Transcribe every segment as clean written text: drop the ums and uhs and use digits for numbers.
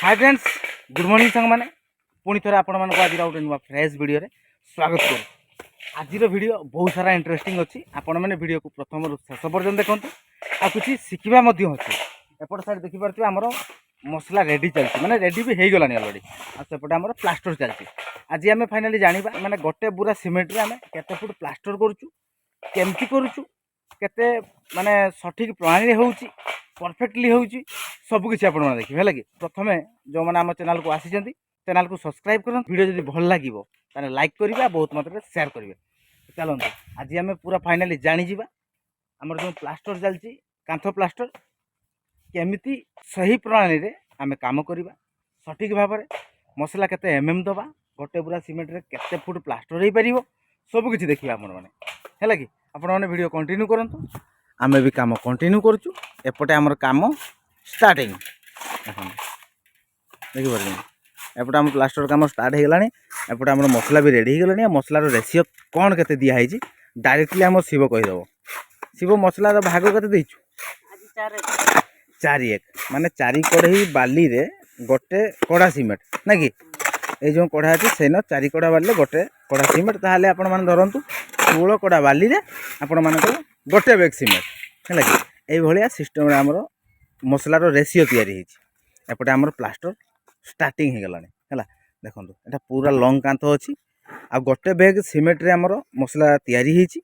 Hi friends good morning सांग मैंने पुणी थे आपण मान आज गोटे नुआ फ्रेश वीडियो रे स्वागत कर। आज वीडियो बहुत सारा इंटरेस्टिंग अच्छी आपण मैंने वीडियो को प्रथम शेष पर्यटन देखते आ कुछ शिखा अच्छी एपट साइड देखिपे आमर मसला रेडी चलती माने रेडी भी हो गलानी अलरेडी आसपटे आमर प्लास्टर चलती। आज आम फाइनाली जाना माने गोटे बुरा सीमेंट रे आम केते फुट प्लास्टर करुचु केमती करुचु केते माने सठिक प्रणाली होउची परफेक्टली होउची सबकिछ आपण देखिए है कि प्रथम जो मैंने आम चैनल को आसी चैनल को सब्सक्राइब कर वीडियो जब भल लगे ताने लाइक करिबा बहुत मात्रा शेयर करिवे। चलते आज आम पूरा फाइनाली जानी जिबा हमर जो प्लास्टर चलती कांथ प्लास्टर केमिति सही प्रणाली रे आम काम करिबा सठिक भाव में मसला केते एमएम दबा गोटे पूरा सीमेंट रे केते फुट प्लास्टर हो पारिबो सब किछि देखिबा आपण माने है कि आपण माने वीडियो कंटिन्यू करंतु आमे भी काम कंटिन्यू करचु एपटे हमर काम स्टार्टिंग देखि पारे एपटे हम प्लास्टर काम स्टार्ट हो गलानी एपटे हमर मसला भी रेडी हो गलानी मसलार रेशियो कोन केते दिया है जी डायरेक्टली हम शिव कहि देबो। शिव मसलार भाग केते देइछु आज 4 माने 4 कढ़ई बाली रे गोटे कड़ा सीमेंट ना कि ए जो कड़ा अछि सेनो 4 कड़ा बाली रे गोटे कड़ा सीमेंट ताहाले आपण माने धरंतु 16 कड़ा बाली रे आपण माने गोटे बैग सीमेंट है कि ये सिस्टम आमर मसलार रेशियो तैयारी एपटे आमर प्लास्टर स्टार्टिंग हो गलानी है देखो यहाँ पूरा लंग कांथ अच्छी आ गोटे बैग सीमेंट रे आमर मसला तैयारी होती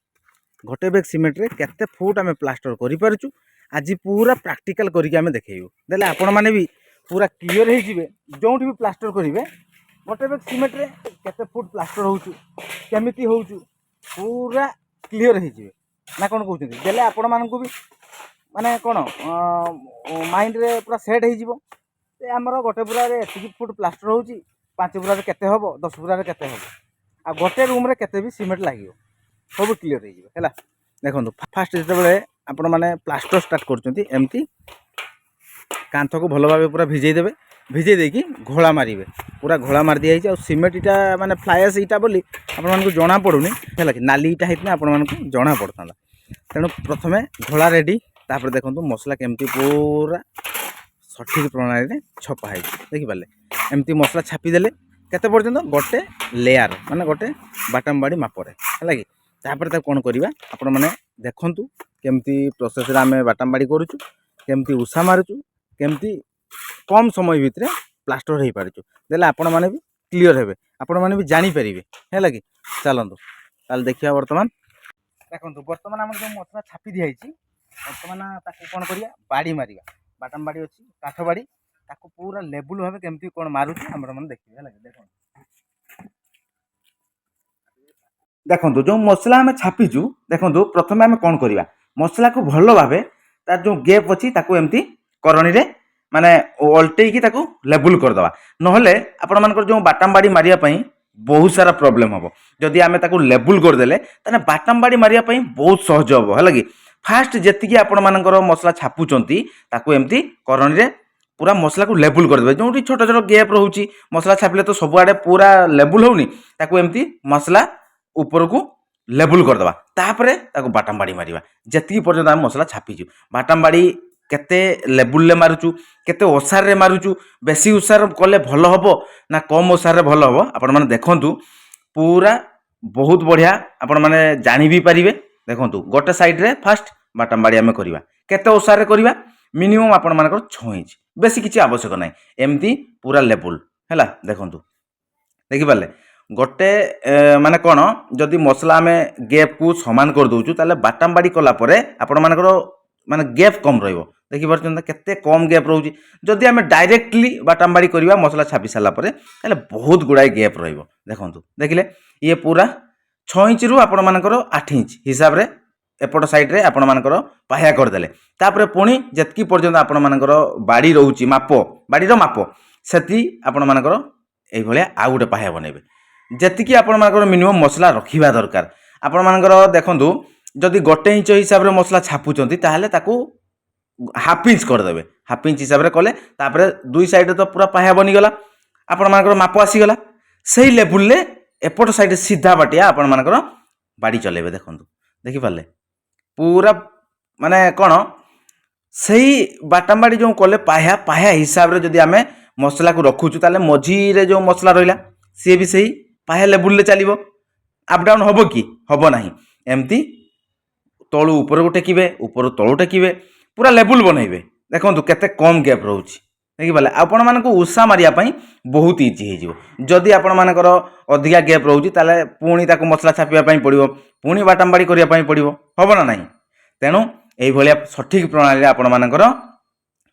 गोटे बैग सीमेंट रे केते फुट आम प्लास्टर करूँ आज पूरा प्रैक्टिकल करके देखू देले आपण मैंने भी पूरा क्लीयर हो जो भी प्लास्टर करेंगे गोटे बैग सीमेंट रे केते फुट प्लास्टर होमिति हो पूरा क्लीयर हो ना कौन कहते देले आपण मानक भी माने कौन माइंड रे पूरा सेट हो आमर गोटे बुरा फुट प्लास्टर हो 5 बुरा केते हम 10 बुरा केते हम आ गोटे रूम रे केते भी सीमेंट लगे सब क्लीयर हो देखो फास्ट जो आपण मैंने प्लास्टर स्टार्ट करमती कांथ को भल भाव पूरा भिजई देवे भिजई देकी घोड़ा मारे पूरा घोड़ा मार दिया है सीमेंट इटा माने फ्लाएस इटा बोली आपण जना पड़ूनी है कि नाली इटा होती आपण जना पड़ता तेणु प्रथम घोड़ा रेडी तापर देखो मसला केमती पूरा सठिक प्रणाली छपाई देखिपारे एमती मसला छापीदेले केते पर्यंत गोटे लेयर माने गोटे बाटम बाड़ी मापरे है कि तापर कौन करवा आपण मैंने देखु केमती प्रोसेस आम बाटम बाड़ी करुचु केमती उषा मारुचु केमती कम समय भितर प्लास्टर हो पारुचु देले आपण मैंने भी क्लीयर हेबे आपण मैंने भी जानी परिबे है कि चलतु ताल देखिया वर्तमान देखो बर्तमान आम जो मसला छापी दिखाई बर्तमान कौन करिया बाड़ी मारिया बाटम बाड़ी अच्छी काठ बाड़ी ताको पूरा लेवल भाव केमती कौन मारुची हमर मन देखिए देखो देखो जो मसला आम छापीचु देखो प्रथम आम कौन करिया मसला को भल भाव तार जो गैप अच्छी ताको एमती करणी रे माने उल्टेकी ताको लेवल करदवा नहले आपण मानकर जो बाटम बाड़ी मारिया पई बहुत सारा प्रॉब्लम हम जदि आम लेवल करदे ताने बाटम बाड़ी मारिया पई बहुत सहज हम है कि फास्ट जी आपण मानकर मसला छापुचंती ताको एमती करणी रे पूरा मसला को लेवल करदे जो छोट छोट गैप रोची मसला छापिले तो सबुआडे पूरा लेवल होनी ताको एमती मसला ऊपर को लेवल करदवा तापरे ताको बाटम बाड़ी मारिबा जति पर्यंत आम मसला छापीचु बाटम बाड़ी केते लेवल ले मारुचु केते ओसार रे मारुचु बेसी ओसार कले भल हबो ना कम ओसार रे भल हबो आपण माने देखंतु पूरा बहुत बढ़िया आपण माने जानि भी परिबे देखंतु गोटे साइड रे फास्ट बाटम बाड़ी आमे करबा केते ओसार रे करबा मिनिमम आपण मानकर 6 इंच बेसी किछि आवश्यक नै एमती पूरा लेवल हैला देखंतु देखि पाले गोटे माने कोन जदि मसला आमे गैप को समान कर दोचु ताले बाटम बाड़ी कला परे आपण मानकर माने गैप कम रहइबो देखि परछन केते कम गैप रहउची जदि आमे डायरेक्टली बाटम बाड़ी करबा मसला छापी साला परे ताले बहुत गुडाई गैप रहइबो देखंतु देखिले ये पूरा 6 इंच रु आपण मानकर 8 इंच हिसाब रे एपट साइड रे आपण मानकर पाया कर देले तापरे पुणी जतकी पर्यंत आपण मानकर बाड़ी रहउची माप बाड़ीर माप सेति आपण मानकर एई भलिया आ गुटे पाया बनेबे जतिकी आपण मानकर मिनिमम मसला रखिबा दरकार आपण मानकर देखंतु जदि गोटे इंच हिसाब रे मसला छापुचंती ताहले ताकू हाफ इंच कर देबे हाफ इंच हिसाब रे कले तापरे दुई साइड रे तो पूरा पाया बनी गला आपण मानकर माप आसी गला सेही लेवल ले एपट साइड सीधा बाटिया आपण मानकर बाड़ी चलेबे देखंतु देखि पाले पूरा माने कोन सही बाटम बाड़ी जो कले पाया पाया हिसाब रे जदि आमे ମସଲାକୁ ରଖୁଛୁ ତାହେଲେ ମଝିରେ ଯେଉଁ ମସଲା ରହିଲା ସିଏ ବି ସେଇ ପାହ୍ୟା ଲେବୁଲରେ ଚାଲିବ। ଅପ୍ ଡାଉନ୍ ହେବ କି? ହେବ ନାହିଁ। ଏମିତି ତଳୁ ଉପରକୁ ଟେକିବେ, ଉପରୁ ତଳୁ ଟେକିବେ, ପୁରା ଲେବୁଲ୍ ବନେଇବେ। ଦେଖନ୍ତୁ କେତେ କମ୍ ଗ୍ୟାପ୍ ରହୁଛି, ଦେଖିପାରିଲେ। ଆପଣମାନଙ୍କୁ ଉଷା ମାରିବା ପାଇଁ ବହୁତ ଇଜି ହେଇଯିବ। ଯଦି ଆପଣମାନଙ୍କର ଅଧିକା ଗ୍ୟାପ୍ ରହୁଛି ତାହେଲେ ପୁଣି ତାକୁ ମସଲା ଛାପିବା ପାଇଁ ପଡ଼ିବ, ପୁଣି ବାଟାମବାଡ଼ି କରିବା ପାଇଁ ପଡ଼ିବ, ହେବ ନା ନାହିଁ? ତେଣୁ ଏଇଭଳିଆ ସଠିକ୍ ପ୍ରଣାଳୀରେ ଆପଣମାନଙ୍କର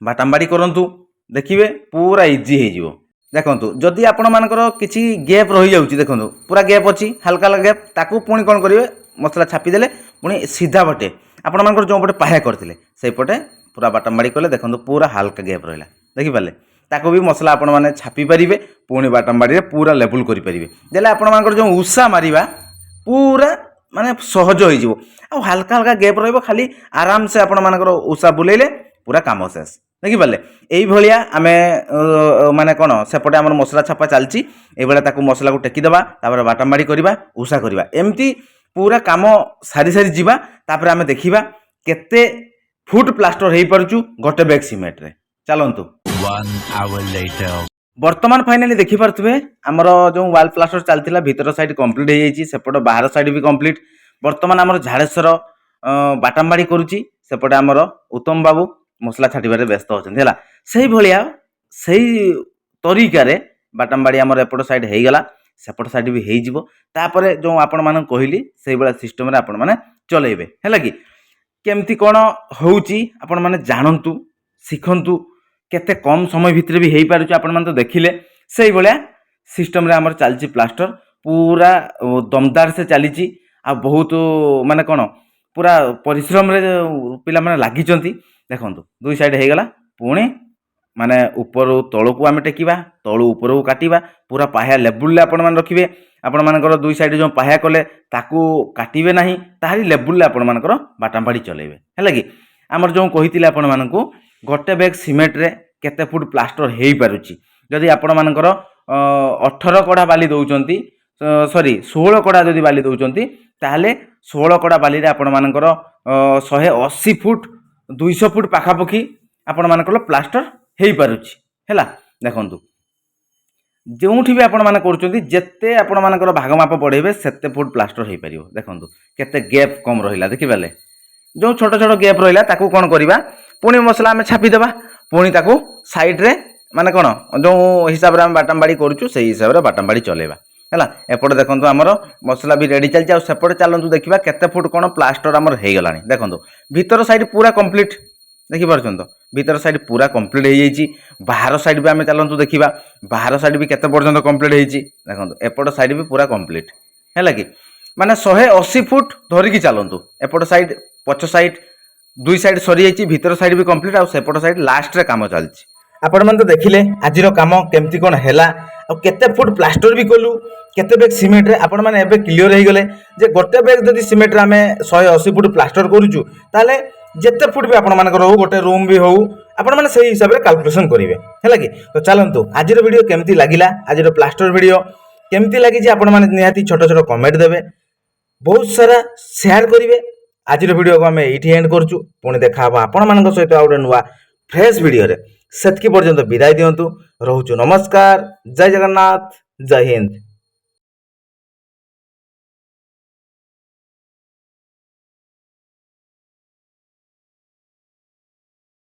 ବାଟାମବାଡ଼ି କରନ୍ତୁ, ଦେଖିବେ ପୁରା ଇଜି ହେଇଯିବ। ଦେଖନ୍ତୁ ଯଦି ଆପଣମାନଙ୍କର କିଛି ଗ୍ୟାପ୍ ରହିଯାଉଛି, ଦେଖନ୍ତୁ ପୁରା ଗ୍ୟାପ୍ ଅଛି, ହାଲକା ହାଲକା ଗ୍ୟାପ୍, ତାକୁ ପୁଣି କ'ଣ କରିବେ, ମସଲା ଛାପିଦେଲେ ପୁଣି ସିଧା ପଟେ ଆପଣମାନଙ୍କର ଯେଉଁ ପଟେ ପାହ୍ୟା କରିଥିଲେ ସେଇପଟେ ପୁରା ବାଟାମବାଡ଼ି କଲେ, ଦେଖନ୍ତୁ ପୁରା ହାଲକା ଗ୍ୟାପ୍ ରହିଲା, ଦେଖିପାରିଲେ। ତାକୁ ବି ମସଲା ଆପଣମାନେ ଛାପି ପାରିବେ, ପୁଣି ବାଟାମବାଡ଼ିରେ ପୁରା ଲେବୁଲ୍ କରିପାରିବେ। ଦେଲେ ଆପଣମାନଙ୍କର ଯେଉଁ ଉଷା ମାରିବା ପୁରା ମାନେ ସହଜ ହେଇଯିବ। ଆଉ ହାଲକା ହାଲକା ଗ୍ୟାପ୍ ରହିବ, ଖାଲି ଆରାମସେ ଆପଣମାନଙ୍କର ଉଷା ବୁଲେଇଲେ ପୁରା କାମ ଶେଷ, ଦେଖିପାରିଲେ। এইভଳିଆ ଆମେ ମାନେ କ'ଣ ସେପଟେ ଆମର ମସଲା ଛାପା ଚାଲିଛି, এইଭଳିଆ ତାକୁ ମସଲାକୁ ଟେକିଦେବା, ତାପରେ ବାଟାମବାଡ଼ି କରିବା, ଉଷା କରିବା, ଏମିତି ପୁରା କାମ ସାରି ସାରି ଯିବା। ତାପରେ ଆମେ ଦେଖିବା କେତେ ଫୁଟ ପ୍ଲାଷ୍ଟର ହେଇପାରୁଛୁ ଗୋଟେ ବ୍ୟାଗ୍ ସିମେଣ୍ଟରେ। ଚାଲନ୍ତୁ। 1 hour later. ବର୍ତ୍ତମାନ ଫାଇନାଲି ଦେଖିପାରୁଥିବେ ଆମର ଯେଉଁ ୱାଲ୍ ପ୍ଲାଷ୍ଟର ଚାଲିଥିଲା ଭିତର ସାଇଡ୍ କମ୍ପ୍ଲିଟ୍ ହେଇଯାଇଛି, ସେପଟ ବାହାର ସାଇଡ୍ ବି କମ୍ପ୍ଲିଟ୍। ବର୍ତ୍ତମାନ ଆମର ଝାଡ଼େଶ୍ୱର ବାଟାମବାଡ଼ି କରୁଛି, ସେପଟେ ଆମର ଉତ୍ତମ ବାବୁ ମସଲା ଛାଟିବାରେ ବ୍ୟସ୍ତ ଅଛନ୍ତି, ହେଲା। ସେଇଭଳିଆ ସେଇ ତରିକାରେ ବାଟାମବାଡ଼ି ଆମର ଏପଟ ସାଇଡ୍ ହେଇଗଲା, ସେପଟ ସାଇଡ୍ ବି ହେଇଯିବ। ତାପରେ ଯେଉଁ ଆପଣମାନଙ୍କୁ କହିଲି ସେଇଭଳିଆ ସିଷ୍ଟମରେ ଆପଣମାନେ ଚଲେଇବେ, ହେଲା କି। କେମିତି କ'ଣ ହେଉଛି ଆପଣମାନେ ଜାଣନ୍ତୁ, ଶିଖନ୍ତୁ। କେତେ କମ୍ ସମୟ ଭିତରେ ବି ହେଇପାରୁଛି ଆପଣମାନେ ତ ଦେଖିଲେ। ସେଇଭଳିଆ ସିଷ୍ଟମରେ ଆମର ଚାଲିଛି ପ୍ଲାଷ୍ଟର, ପୁରା ଦମଦାର ସେ ଚାଲିଛି। ଆଉ ବହୁତ ମାନେ କ'ଣ ପୁରା ପରିଶ୍ରମରେ ପିଲାମାନେ ଲାଗିଛନ୍ତି। ଦେଖନ୍ତୁ ଦୁଇ ସାଇଡ୍ ହେଇଗଲା, ପୁଣି ମାନେ ଉପରୁ ତଳକୁ ଆମେ ଟେକିବା, ତଳୁ ଉପରକୁ କାଟିବା, ପୁରା ପାହ୍ୟା ଲେବୁଲରେ ଆପଣମାନେ ରଖିବେ। ଆପଣମାନଙ୍କର ଦୁଇ ସାଇଡ୍ ଯେଉଁ ପାହ୍ୟା କଲେ ତାକୁ କାଟିବେ ନାହିଁ, ତାହାରି ଲେବୁଲରେ ଆପଣମାନଙ୍କର ବାଟାମବାଡ଼ି ଚଲେଇବେ, ହେଲା କି। ଆମର ଯେଉଁ କହିଥିଲେ ଆପଣମାନଙ୍କୁ ଗୋଟେ ବ୍ୟାଗ୍ ସିମେଣ୍ଟରେ କେତେ ଫୁଟ ପ୍ଲାଷ୍ଟର ହେଇପାରୁଛି। ଯଦି ଆପଣମାନଙ୍କର 18 କଡ଼ା ବାଲି ଦେଉଛନ୍ତି, ସରି 16 କଡ଼ା ଯଦି ବାଲି ଦେଉଛନ୍ତି, ତାହେଲେ 16 କଡ଼ା ବାଲିରେ ଆପଣମାନଙ୍କର 180 ଫୁଟ 200 ଫୁଟ ପାଖାପାଖି ଆପଣମାନଙ୍କର ପ୍ଲାଷ୍ଟର ହେଇପାରୁଛି, ହେଲା। ଦେଖନ୍ତୁ ଯେଉଁଠି ବି ଆପଣମାନେ କରୁଛନ୍ତି, ଯେତେ ଆପଣମାନଙ୍କର ଭାଗ ମାପ ବଢ଼େଇବେ ସେତେ ଫୁଟ ପ୍ଲାଷ୍ଟର ହେଇପାରିବ। ଦେଖନ୍ତୁ କେତେ ଗ୍ୟାପ୍ କମ୍ ରହିଲା, ଦେଖିପାରିଲେ। ଯେଉଁ ଛୋଟ ଛୋଟ ଗ୍ୟାପ୍ ରହିଲା ତାକୁ କ'ଣ କରିବା, ପୁଣି ମସଲା ଆମେ ଛାପିଦେବା, ପୁଣି ତାକୁ ସାଇଡ଼୍ରେ ମାନେ କ'ଣ ଯେଉଁ ହିସାବରେ ଆମେ ବାଟାମବାଡ଼ି କରୁଛୁ ସେଇ ହିସାବରେ ବାଟାମବାଡ଼ି ଚଲେଇବା, ହେଲା। ଏପଟେ ଦେଖନ୍ତୁ ଆମର ମସଲା ବି ରେଡ଼ି ଚାଲିଛି। ଆଉ ସେପଟେ ଚାଲନ୍ତୁ ଦେଖିବା କେତେ ଫୁଟ କ'ଣ ପ୍ଲାଷ୍ଟର ଆମର ହେଇଗଲାଣି। ଦେଖନ୍ତୁ ଭିତର ସାଇଡ୍ ପୁରା କମ୍ପ୍ଲିଟ୍, ଦେଖିପାରୁଛନ୍ତି ତ, ଭିତର ସାଇଡ୍ ପୁରା କମ୍ପ୍ଲିଟ୍ ହେଇଯାଇଛି। ବାହାର ସାଇଡ୍ ବି ଆମେ ଚାଲନ୍ତୁ ଦେଖିବା, ବାହାର ସାଇଡ୍ ବି କେତେ ପର୍ଯ୍ୟନ୍ତ କମ୍ପ୍ଲିଟ୍ ହେଇଛି। ଦେଖନ୍ତୁ ଏପଟ ସାଇଡ୍ ବି ପୁରା କମ୍ପ୍ଲିଟ୍, ହେଲା କି। ମାନେ 180 ଫୁଟ ଧରିକି ଚାଲନ୍ତୁ। ଏପଟ ସାଇଡ୍, ପଛ ସାଇଡ୍, ଦୁଇ ସାଇଡ୍ ସରିଯାଇଛି, ଭିତର ସାଇଡ୍ ବି କମ୍ପ୍ଲିଟ୍, ଆଉ ସେପଟ ସାଇଡ୍ ଲାଷ୍ଟରେ କାମ ଚାଲିଛି। ଆପଣମାନେ ତ ଦେଖିଲେ ଆଜିର କାମ କେମିତି କ'ଣ ହେଲା, ଆଉ କେତେ ଫୁଟ ପ୍ଲାଷ୍ଟର ବି କଲୁ, କେତେ ବ୍ୟାଗ୍ ସିମେଣ୍ଟରେ। ଆପଣମାନେ ଏବେ କ୍ଲିଅର ହେଇଗଲେ ଯେ ଗୋଟେ ବ୍ୟାଗ୍ ଯଦି ସିମେଣ୍ଟରେ ଆମେ 180 ଫୁଟ ପ୍ଲାଷ୍ଟର କରୁଛୁ, ତାହେଲେ ଯେତେ ଫୁଟ ବି ଆପଣମାନଙ୍କର ହଉ, ଗୋଟେ ରୁମ୍ ବି ହଉ, ଆପଣମାନେ ସେଇ ହିସାବରେ କାଲକୁଲେସନ୍ କରିବେ, ହେଲା କି। ତ ଚାଲନ୍ତୁ ଆଜିର ଭିଡ଼ିଓ କେମିତି ଲାଗିଲା, ଆଜିର ପ୍ଲାଷ୍ଟର ଭିଡ଼ିଓ କେମିତି ଲାଗିଛି ଆପଣମାନେ ନିହାତି ଛୋଟ ଛୋଟ କମେଣ୍ଟ ଦେବେ, ବହୁତ ସାରା ସେୟାର କରିବେ। ଆଜିର ଭିଡ଼ିଓକୁ ଆମେ ଏଇଠି ଏଣ୍ଡ କରୁଛୁ, ପୁଣି ଦେଖା ହେବ ଆପଣମାନଙ୍କ ସହିତ ଆଉ ଗୋଟେ ନୂଆ ଫ୍ରେଶ୍ ଭିଡ଼ିଓରେ। ସେତିକି ପର୍ଯ୍ୟନ୍ତ ବିଦାୟ ଦିଅନ୍ତୁ, ରହୁଛୁ। ନମସ୍କାର, ଜୟ ଜଗନ୍ନାଥ, ଜୟ ହିନ୍ଦ।